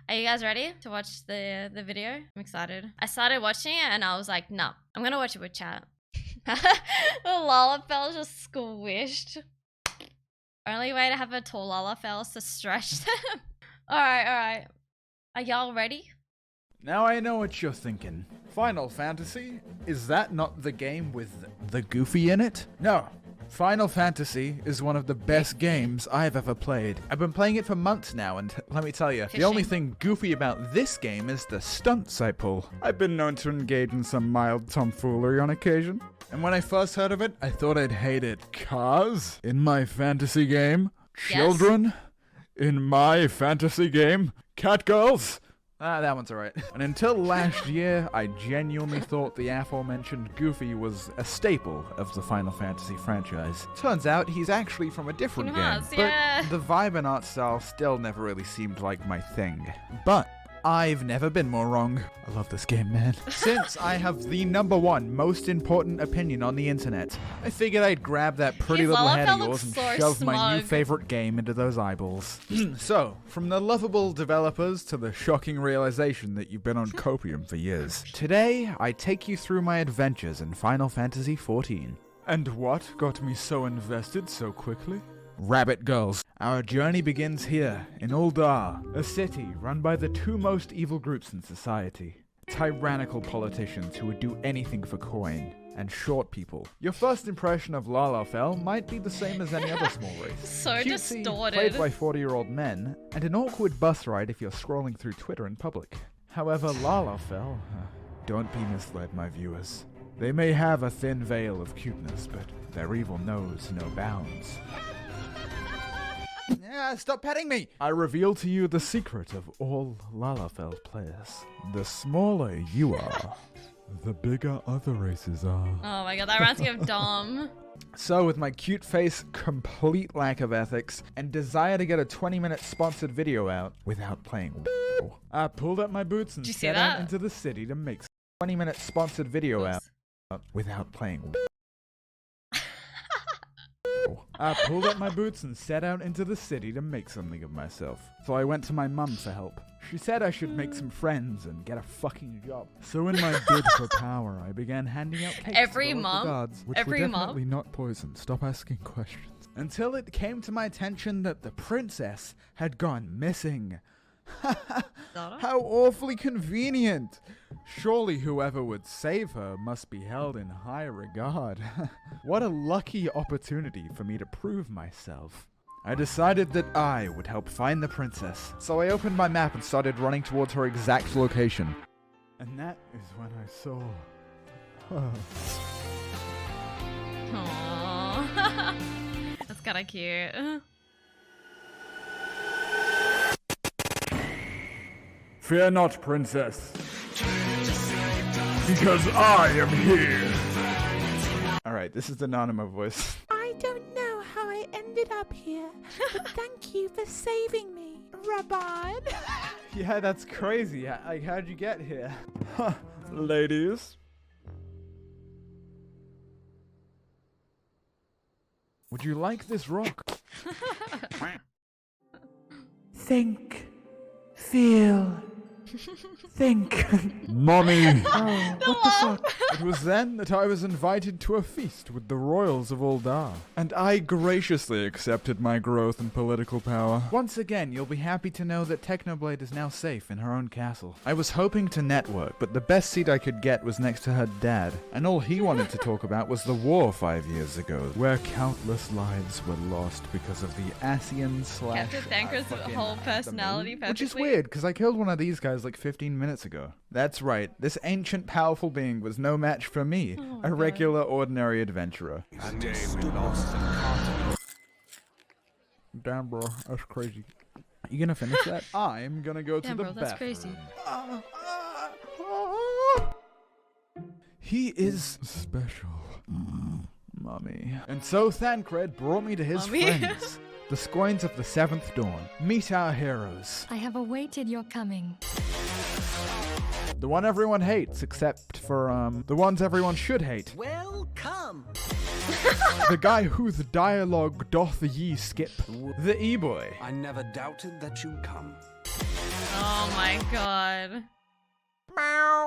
Are you guys ready to watch the video? I'm excited. I started watching it and I was like, no, I'm gonna watch it with chat. The Lalafell just squished. Only way to have a tall Lalafell is to stretch them. Alright. Are y'all ready? Now I know what you're thinking. Final Fantasy? Is that not the game with the Goofy in it? No. Final Fantasy is one of the best games I've ever played. I've been playing it for months now, and let me tell you, the only thing goofy about this game is the stunts I pull. I've been known to engage in some mild tomfoolery on occasion. And when I first heard of it, I thought I'd hate it. Cause in my fantasy game, children, in my fantasy game, catgirls. That one's alright. And until last year, I genuinely thought the aforementioned Goofy was a staple of the Final Fantasy franchise. Turns out he's actually from a different game. But the vibe and art style still never really seemed like my thing. But I've never been more wrong. I love this game, man. Since I have the #1 most important opinion on the internet, I figured I'd grab that pretty little head of yours and shove my new favorite game into those eyeballs. So, from the lovable developers to the shocking realization that you've been on copium for years, today I take you through my adventures in Final Fantasy XIV. And what got me so invested so quickly? Rabbit Girls. Our journey begins here, in Uldar, a city run by the two most evil groups in society. Tyrannical politicians who would do anything for coin, and short people. Your first impression of Lalafell might be the same as any other small race. So Cutesy, distorted. played by 40-year-old men, and an awkward bus ride if you're scrolling through Twitter in public. However, Lalafell, don't be misled, my viewers. They may have a thin veil of cuteness, but their evil knows no bounds. Stop petting me! I reveal to you the secret of all Lalafell players. The smaller you are, the bigger other races are. Oh my god, that reminds me of Dom. So with my cute face, complete lack of ethics, and desire to get a 20-minute sponsored video out without playing I pulled up my boots and set out into the city to make a 20-minute sponsored video out without playing I pulled up my boots and set out into the city to make something of myself. So I went to my mum for help. She said I should make some friends and get a fucking job. So in my bid for power, I began handing out cakes to the local guards, which were definitely not poison. Stop asking questions. Until it came to my attention that the princess had gone missing. How awfully convenient. Surely whoever would save her must be held in high regard. What a lucky opportunity for me to prove myself. I decided that I would help find the princess, so I opened my map and started running towards her exact location. And that is when I saw her. Aww. That's kinda cute. Fear not, princess, because I am here. Alright, this is the Nanima voice. I don't know how I ended up here, but thank you for saving me, Rabban. Yeah, that's crazy. Like, how'd you get here? Huh, ladies. Would you like this rock? Think. Feel. Think. Mommy! Oh, what the fuck? It was then that I was invited to a feast with the royals of Uldar, and I graciously accepted my growth in political power. Once again, you'll be happy to know that Technoblade is now safe in her own castle. I was hoping to network, but the best seat I could get was next to her dad, and all he wanted to talk about was the war 5 years ago, where countless lives were lost because of the Asian slash... Captain Thanker's whole personality perfectly. Which is weird, because I killed one of these guys like 15 minutes ago. That's right, this ancient powerful being was no match for me, a regular ordinary adventurer. Damn bro, that's crazy. You gonna finish that? I'm gonna go to the bathroom. That's crazy. He is special. Mommy. And so Thancred brought me to his friends. The Scoins of the Seventh Dawn. Meet our heroes. I have awaited your coming. The one everyone hates, except for, the ones everyone should hate. Welcome! The guy whose dialogue doth ye skip. The E-boy. I never doubted that you'd come. Oh my my god.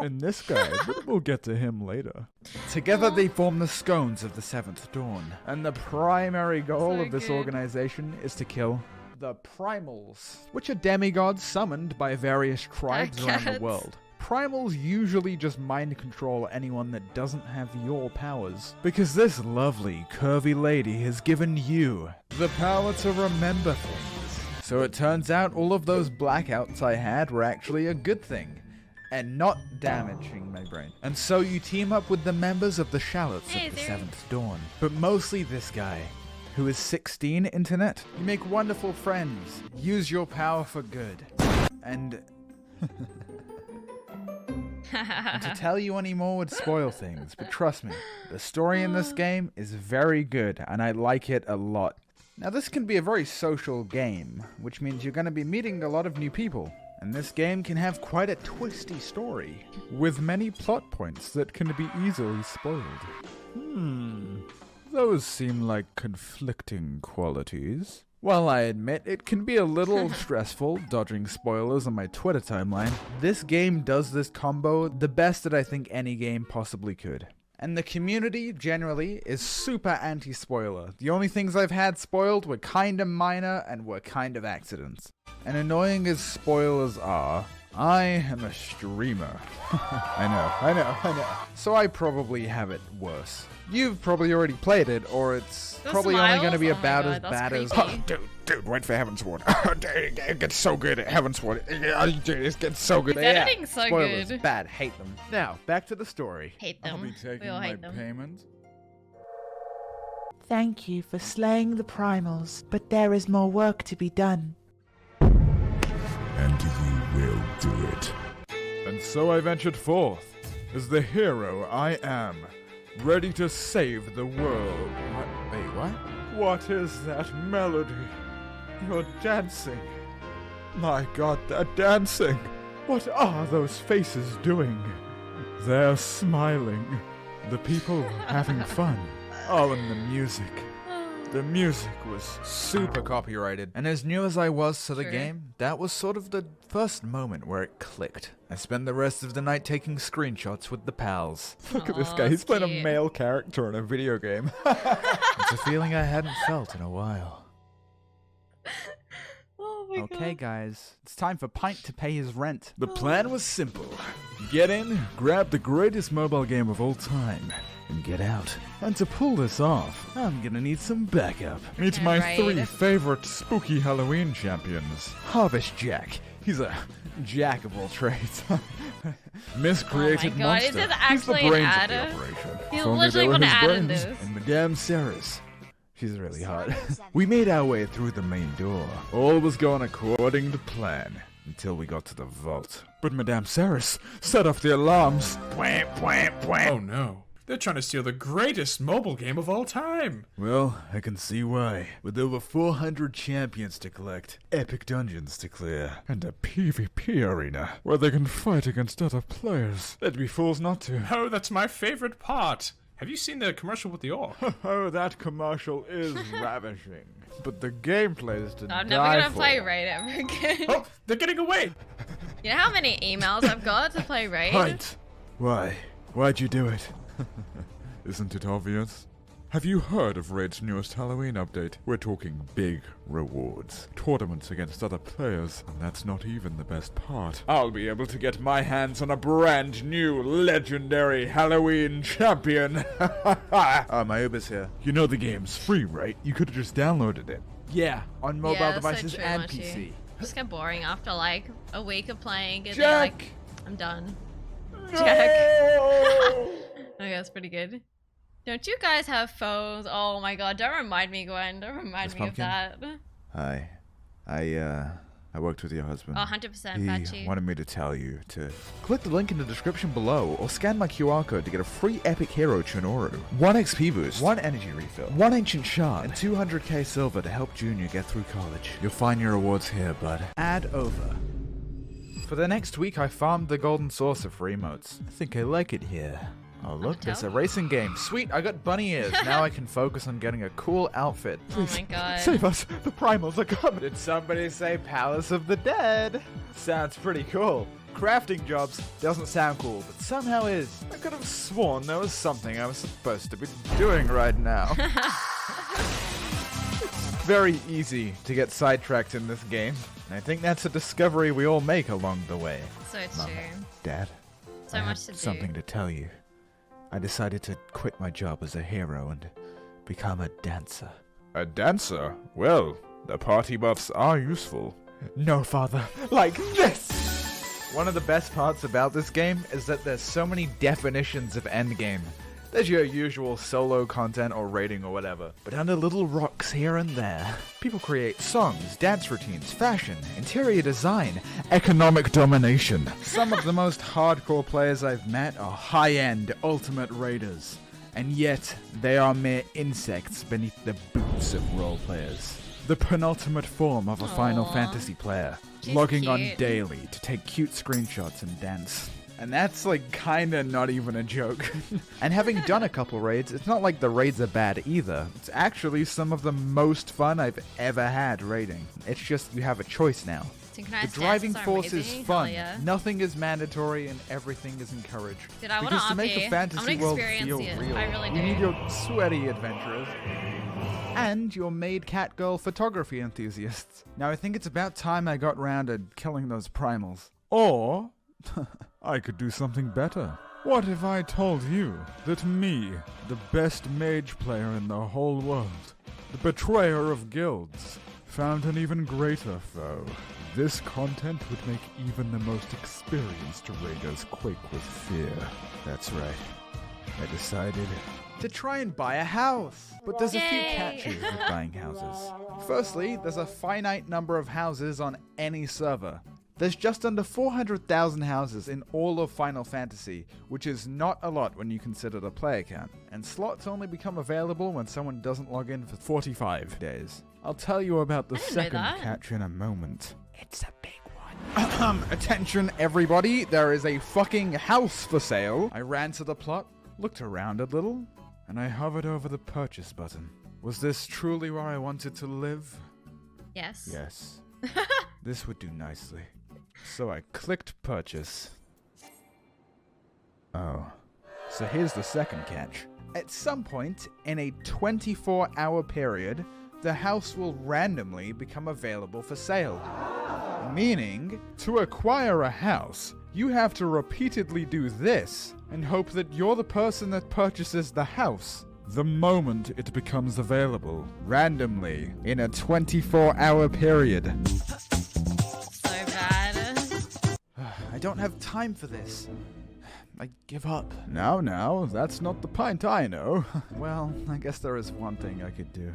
And this guy, but we'll get to him later. Together they form the Scones of the Seventh Dawn, and the primary goal So of this good. organization is to kill the Primals, which are demigods summoned by various tribes around the cats. world. Primals usually just mind control anyone that doesn't have your powers, because this lovely, curvy lady has given you the power to remember things. So it turns out all of those blackouts I had were actually a good thing, and not damaging my brain. And so you team up with the members of the Shallots Hey, of the there. Seventh Dawn, but mostly this guy, who is 16, internet. You make wonderful friends, use your power for good, and to tell you any more would spoil things, but trust me, the story in this game is very good, and I like it a lot. Now this can be a very social game, which means you're going to be meeting a lot of new people, and this game can have quite a twisty story, with many plot points that can be easily spoiled. Those seem like conflicting qualities. While I admit it can be a little stressful dodging spoilers on my Twitter timeline, this game does this combo the best that I think any game possibly could. And the community, generally, is super anti-spoiler. The only things I've had spoiled were kinda minor and were kind of accidents. And annoying as spoilers are, I am a streamer. I know. So I probably have it worse. You've probably already played it, or it's The probably only going to smiles? be Oh my about God, as that's bad as... creepy. Dude, wait for Heavensward. It gets so good at Heavensward. It gets so good. The editing's so spoilers, good. bad, hate them. Now, back to the story. Hate I'll them. be taking We all my hate them. payment. Thank you for slaying the primals, but there is more work to be done. And you will do it. And so I ventured forth, as the hero I am, ready to save the world. Wait, what? What is that melody? You're dancing. My god, they're dancing. What are those faces doing? They're smiling. The people having fun. Oh, and the music. The music was super copyrighted, and as new as I was to the True. game, that was sort of the first moment where it clicked. I spent the rest of the night taking screenshots with the pals. Look at this Aw, guy, he's that's playing a cute. male character in a video game. It's a feeling I hadn't felt in a while. Oh my Okay, god. guys, it's time for Pint to pay his rent. The plan was simple. Get in, grab the greatest mobile game of all time, and get out. And to pull this off, I'm gonna need some backup. Meet Yeah, my right. 3 favorite spooky Halloween champions. Harvest Jack. He's a jack of all trades. Miscreated Oh my god, is monster. this He's the actually an brains of ad? the operation. He's If only literally they were gonna his add in brains. this. And Madame Sarah's. She's really hot. We made our way through the main door. All was going according to plan until we got to the vault. But Madame Saris set off the alarms. Oh no. They're trying to steal the greatest mobile game of all time. Well, I can see why. With over 400 champions to collect, epic dungeons to clear, and a PvP arena where they can fight against other players, they'd be fools not to. Oh, that's my favorite part. Have you seen the commercial with the orc? Oh, that commercial is ravishing. But the gameplay is to I'm die never gonna for. play Raid ever again. Oh, they're getting away. You know how many emails I've got to play Raid? Pint! Why? Why'd you do it? Isn't it obvious? Have you heard of Raid's newest Halloween update? We're talking big rewards. Tournaments against other players, and that's not even the best part. I'll be able to get my hands on a brand new legendary Halloween champion! My Uber's here. You know the game's free, right? You could've just downloaded it. Yeah, on mobile Yeah, that's so devices true, and actually. PC. Just get boring after like a week of playing and then Jack! like I'm done. No! Okay, that's pretty good. Don't you guys have phones? Oh my god, don't remind me, Gwen. Don't remind Miss me of Pumpkin? that. Hi. I worked with your husband. Oh, 100% Patchy. He wanted me to tell you to click the link in the description below or scan my QR code to get a free epic hero Chinoru, 1 XP boost, 1 energy refill, 1 ancient shard, and 200k silver to help Junior get through college. You'll find your rewards here, bud. Add over. For the next week, I farmed the golden saucer for emotes. I think I like it here. Oh, look, there's a tell? racing game. Sweet, I got bunny ears. Now I can focus on getting a cool outfit. Oh my god. Save us. The primals are coming. Did somebody say Palace of the Dead? Sounds pretty cool. Crafting jobs doesn't sound cool, but somehow is. I could have sworn there was something I was supposed to be doing right now. It's very easy to get sidetracked in this game. And I think that's a discovery we all make along the way. So Mama, true. Dad, So I much have to do. something to tell you. I decided to quit my job as a hero and become a dancer. A dancer? Well, the party buffs are useful. No, Father. Like this! One of the best parts about this game is that there's so many definitions of endgame. There's your usual solo content or raiding or whatever, but under little rocks here and there, people create songs, dance routines, fashion, interior design, economic domination. Some of the most hardcore players I've met are high-end ultimate raiders, and yet they are mere insects beneath the boots of role players. The penultimate form of a Final Aw. Fantasy player, She's logging on cute. daily to take cute screenshots and dance. And that's like kinda not even a joke. And having done a couple raids, it's not like the raids are bad either. It's actually some of the most fun I've ever had raiding. It's just you have a choice now. The Synchronized driving dances are force is amazing. fun. Hell yeah. Nothing is mandatory and everything is encouraged. Dude, I wanna Because to up make you. a I fantasy wanna world experience feel it. real, I really you do. need your sweaty adventurers and your maid cat girl photography enthusiasts. Now I think it's about time I got round to killing those primals. Or I could do something better. What if I told you that me, the best mage player in the whole world, the betrayer of guilds, found an even greater foe? This content would make even the most experienced raiders quake with fear. That's right. I decided to try and buy a house. But there's a few Yay. catches with buying houses. Firstly, there's a finite number of houses on any server. There's just under 400,000 houses in all of Final Fantasy, which is not a lot when you consider the player count. And slots only become available when someone doesn't log in for 45 days. I'll tell you about the I didn't know second that. catch in a moment. It's a big one. Attention everybody, there is a fucking house for sale. I ran to the plot, looked around a little, and I hovered over the purchase button. Was this truly where I wanted to live? Yes. Yes. This would do nicely. So I clicked purchase. Oh. So here's the second catch. At some point in a 24-hour period, the house will randomly become available for sale. Meaning, to acquire a house, you have to repeatedly do this and hope that you're the person that purchases the house the moment it becomes available, randomly, in a 24-hour period. So bad. I don't have time for this. I give up. Now, that's not the pint I know. Well, I guess there is one thing I could do.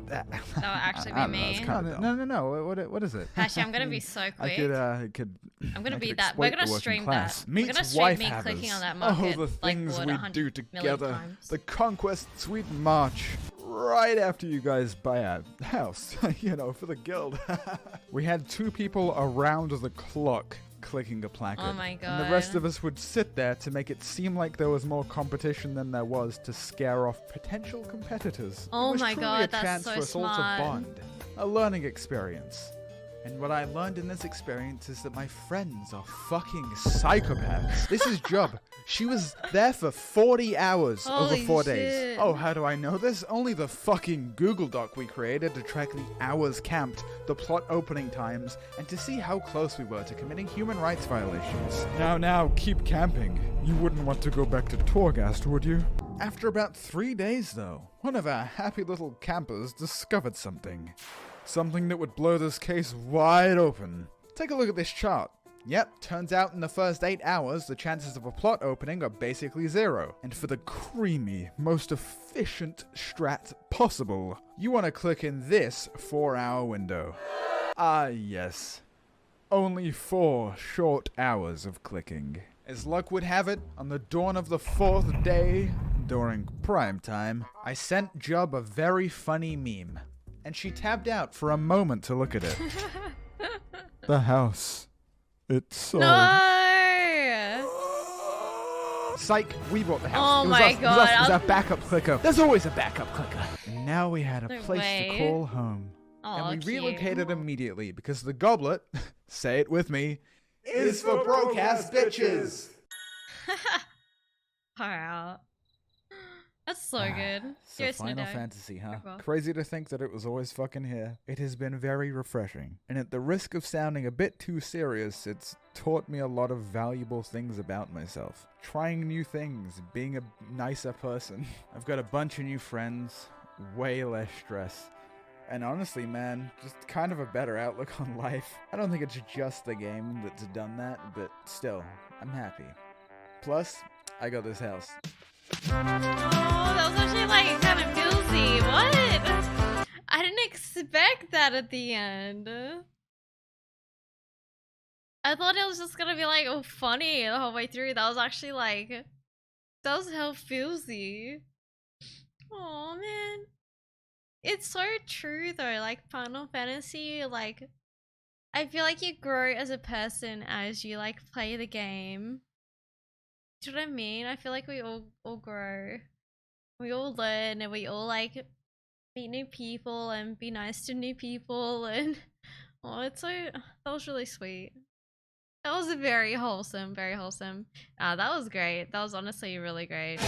That would actually be I don't know, me. it's kinda dumb. No. What is it? Actually, I'm gonna be so I quick. could. I'm gonna I be could that. We're exploit gonna the working stream class. that. Meet We're gonna stream wife me havers. clicking on that Oh, market. the like, things what, we 100 do million together. times. The conquest sweet march. Right after you guys buy a house, for the guild. We had 2 people around the clock clicking a placard. Oh my And the rest God. of us would sit there to make it seem like there was more competition than there was to scare off potential competitors. Oh It was my truly God, a that's chance so for us all to smart. bond. A learning experience. And what I learned in this experience is that my friends are fucking psychopaths. This is Job. She was there for 40 hours over Holy 4 days. shit. Oh, how do I know this? Only the fucking Google Doc we created to track the hours camped, the plot opening times, and to see how close we were to committing human rights violations. Now, keep camping. You wouldn't want to go back to Torghast, would you? After about 3 days, though, one of our happy little campers discovered something. Something that would blow this case wide open. Take a look at this chart. Yep, turns out in the first 8 hours, the chances of a plot opening are basically 0. And for the creamy, most efficient strat possible, you want to click in this 4-hour window. Ah, yes. Only 4 short hours of clicking. As luck would have it, on the dawn of the 4th day, during prime time, I sent Job a very funny meme. And she tabbed out for a moment to look at it. The house. It's sold. No. Psych, we bought the house. Oh it was my us, God, It was, us. It was I our was- backup clicker. There's always a backup clicker. And now we had a No place way. to call home. Oh, And we cute. relocated immediately because the goblet, say it with me, is for broke-ass bitches. Far out. That's so good. So Yes, Final Snow. Fantasy, huh? Cool. Crazy to think that it was always fucking here. It has been very refreshing. And at the risk of sounding a bit too serious, it's taught me a lot of valuable things about myself. Trying new things, being a nicer person. I've got a bunch of new friends, way less stress. And honestly, man, just kind of a better outlook on life. I don't think it's just the game that's done that, but still, I'm happy. Plus, I got this house. Oh, that was actually like kind of feelsy. What? I didn't expect that at the end. I thought it was just gonna be like funny the whole way through. That was actually like, that was hell feelsy. Oh man, it's so true though. Like Final Fantasy, like I feel like you grow as a person as you like play the game. Do you know what I mean? I feel like we all grow. We all learn and we all like meet new people and be nice to new people and oh, it's so, that was really sweet. That was very wholesome, very wholesome. That was great. That was honestly really great.